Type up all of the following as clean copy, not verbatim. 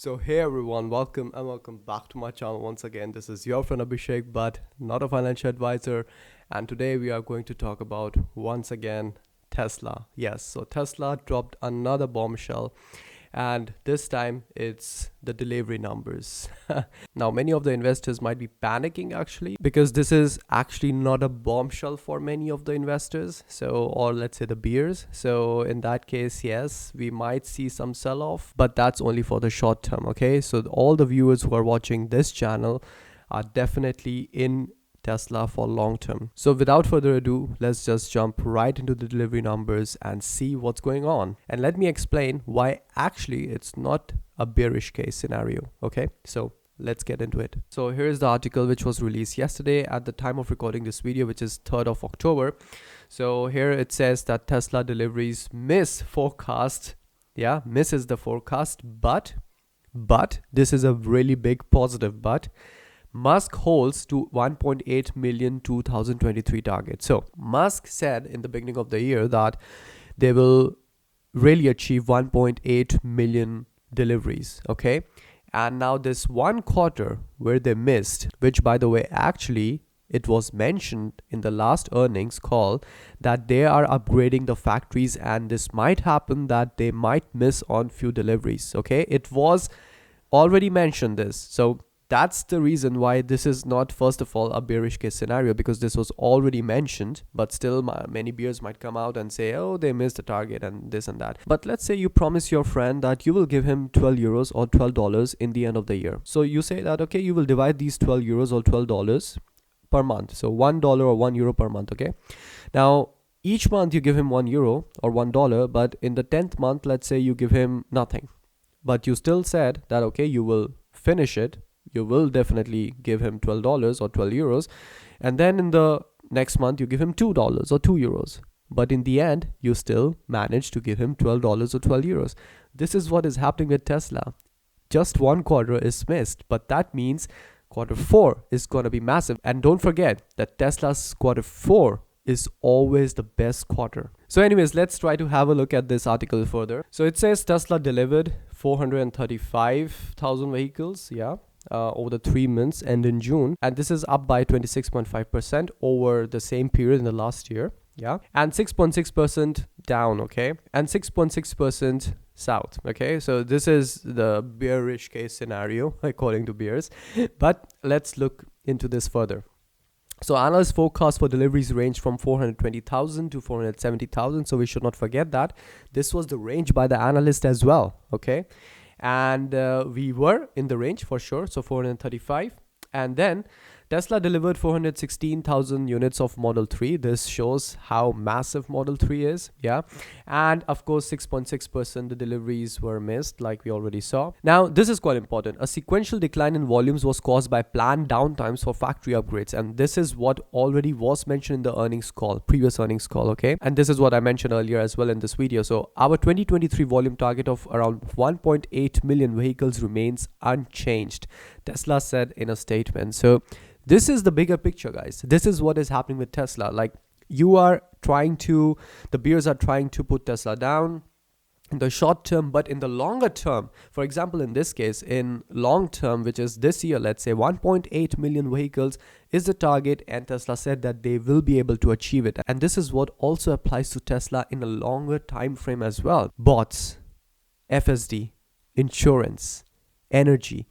So hey everyone, welcome back to my channel once again. This is your friend Abhishek, but not a financial advisor. And today we are going to talk about once again Tesla. Yes, so Tesla dropped another bombshell, and this time it's the delivery numbers. Now many of the investors might be panicking actually, because this is actually not a bombshell for many of the investors, or let's say the bears. So in that case, yes, we might see some sell off, but that's only for the short term. Okay, so all the viewers who are watching this channel are definitely in Tesla for long term. So without further ado, let's just jump right into the delivery numbers and see what's going on. And let me explain why actually it's not a bearish case scenario. Okay, so let's get into it. So here's the article which was released yesterday at the time of recording this video, which is 3rd of October. So here it says that Tesla deliveries miss forecast. Yeah, misses the forecast, but this is a really big positive but. Musk holds to 1.8 million 2023 target. So Musk said in the beginning of the year that they will really achieve 1.8 million deliveries. Okay. And now this one quarter where they missed, which by the way, actually it was mentioned in the last earnings call that they are upgrading the factories, and this might happen that they might miss on few deliveries. Okay. It was already mentioned this. So that's the reason why this is not, first of all, a bearish case scenario, because this was already mentioned, but still many bears might come out and say, oh, they missed the target and this and that. But let's say you promise your friend that you will give him 12 euros or $12 in the end of the year. So you say that, okay, you will divide these 12 euros or $12 per month. So $1 or €1 per month. Okay. Now, each month you give him €1 or $1, but in the 10th month, let's say you give him nothing, but you still said that, okay, you will finish it. You will definitely give him $12 or €12, and then in the next month you give him $2 or €2, but in the end you still manage to give him $12 or €12. This is what is happening with Tesla. Just one quarter is missed, but that means quarter 4 is going to be massive. And don't forget that Tesla's quarter 4 is always the best quarter. So anyways, let's try to have a look at this article further. So it says Tesla delivered 435,000 vehicles. Yeah. Over the 3 months and in June, and this is up by 26.5% over the same period in the last year. Yeah, and 6.6% down. Okay, and 6.6% south. Okay, so this is the bearish case scenario according to bears. But let's look into this further. So analysts forecast for deliveries range from 420,000 to 470,000. So we should not forget that this was the range by the analyst as well. Okay. And we were in the range for sure, so 435. And then Tesla delivered 416,000 units of Model 3. This shows how massive Model 3 is. Yeah. And of course, 6.6% the deliveries were missed, like we already saw. Now, this is quite important. A sequential decline in volumes was caused by planned downtimes for factory upgrades. And this is what already was mentioned in the earnings call, previous earnings call. Okay. And this is what I mentioned earlier as well in this video. So our 2023 volume target of around 1.8 million vehicles remains unchanged, Tesla said in a statement. So this is the bigger picture, guys. This is what is happening with Tesla. Like, the bears are trying to put Tesla down in the short term, but in the longer term, for example, in this case, in long term, which is this year, let's say 1.8 million vehicles is the target, and Tesla said that they will be able to achieve it. And this is what also applies to Tesla in a longer time frame as well. Bots, FSD, insurance, energy,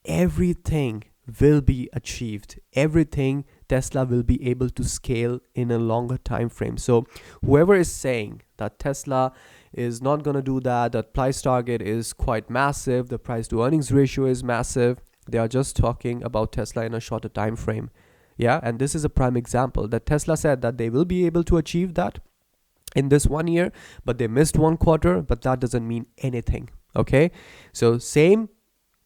everything will be achieved. Everything Tesla will be able to scale in a longer time frame. So whoever is saying that Tesla is not going to do that price target is quite massive, the price to earnings ratio is massive, they are just talking about Tesla in a shorter time frame. Yeah, and this is a prime example that Tesla said that they will be able to achieve that in this 1 year, but they missed one quarter, but that doesn't mean anything. Okay, so same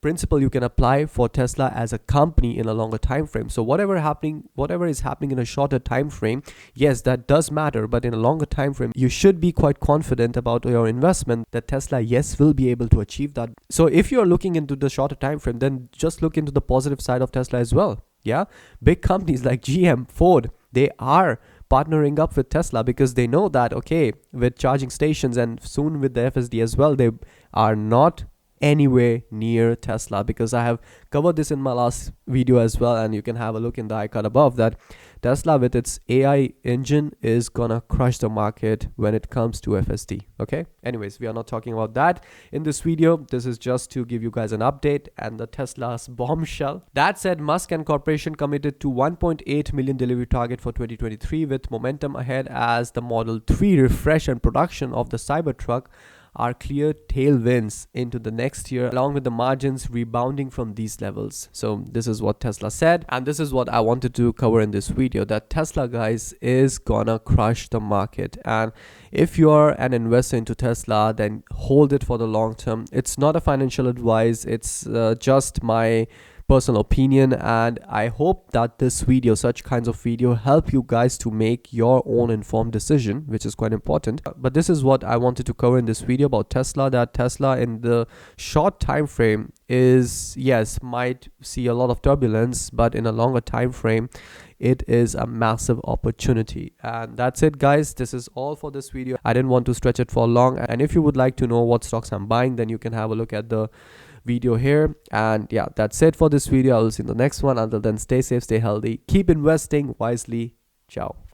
principle you can apply for Tesla as a company in a longer time frame. So whatever is happening in a shorter time frame, yes, that does matter, but in a longer time frame you should be quite confident about your investment that Tesla, yes, will be able to achieve that. So if you're looking into the shorter time frame, then just look into the positive side of Tesla as well. Yeah, big companies like GM, Ford, they are partnering up with Tesla because they know that, okay, with charging stations and soon with the FSD as well, they are not anywhere near Tesla, because I have covered this in my last video as well, and you can have a look in the icon above that Tesla with its AI engine is gonna crush the market when it comes to FSD. Okay, anyways, we are not talking about that in this video. This is just to give you guys an update and the Tesla's bombshell. That said, Musk and corporation committed to 1.8 million delivery target for 2023, with momentum ahead as the Model 3 refresh and production of the Cybertruck are clear tailwinds into the next year, along with the margins rebounding from these levels. So this is what Tesla said, and this is what I wanted to cover in this video, that Tesla, guys, is gonna crush the market. And if you're an investor into Tesla, then hold it for the long term. It's not a financial advice, it's just my personal opinion, and I hope that this video, such kinds of video, help you guys to make your own informed decision, which is quite important. But this is what I wanted to cover in this video about Tesla, that Tesla in the short time frame is, yes, might see a lot of turbulence, but in a longer time frame it is a massive opportunity. And that's it, guys. This is all for this video. I didn't want to stretch it for long, and if you would like to know what stocks I'm buying, then you can have a look at the video here. And yeah, that's it for this video. I will see you in the next one. Until then, stay safe, stay healthy, keep investing wisely. Ciao.